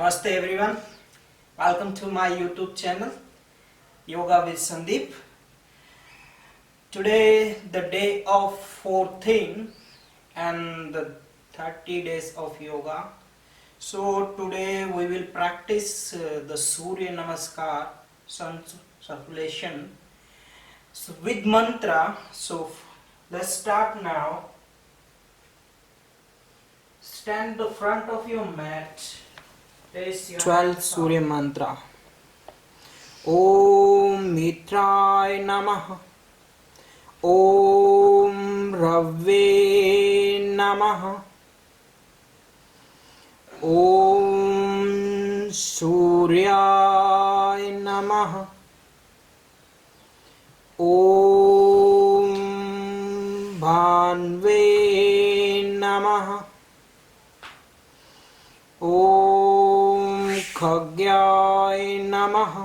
Namaste everyone. Welcome to my YouTube channel Yoga with Sandeep. Today the day of 14 and the 30 days of yoga. So today we will practice the Surya Namaskar circulation with mantra. So let's start now. Stand the front of your mat. 12 Surya Mantra. Om Mitraय Namaha. Om Rave Namaha. Om Suryay Namaha. Om Bhanve Namaha. Om Khagyay Namaha.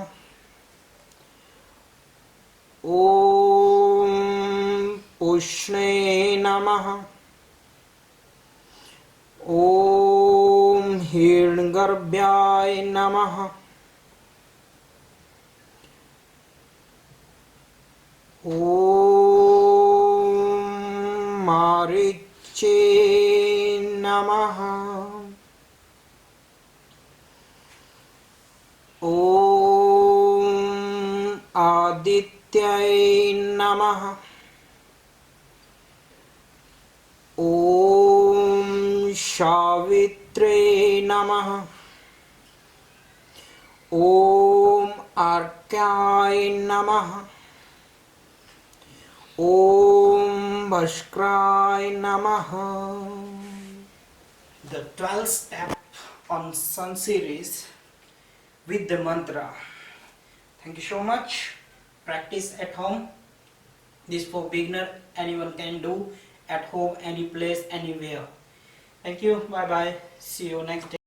Om Pushne Namaha. Om Hirngarbhyay Namaha. Om Mariche Namaha. Om Adityay Namaha. Om Shavitre Namaha. Om Arkyay Namaha. Om Bhaskray Namaha. The 12 step on sun series with the mantra. Thank you so much. Practice at home. This for beginner, anyone can do at home, any place, anywhere. Thank you. Bye bye. See you next day.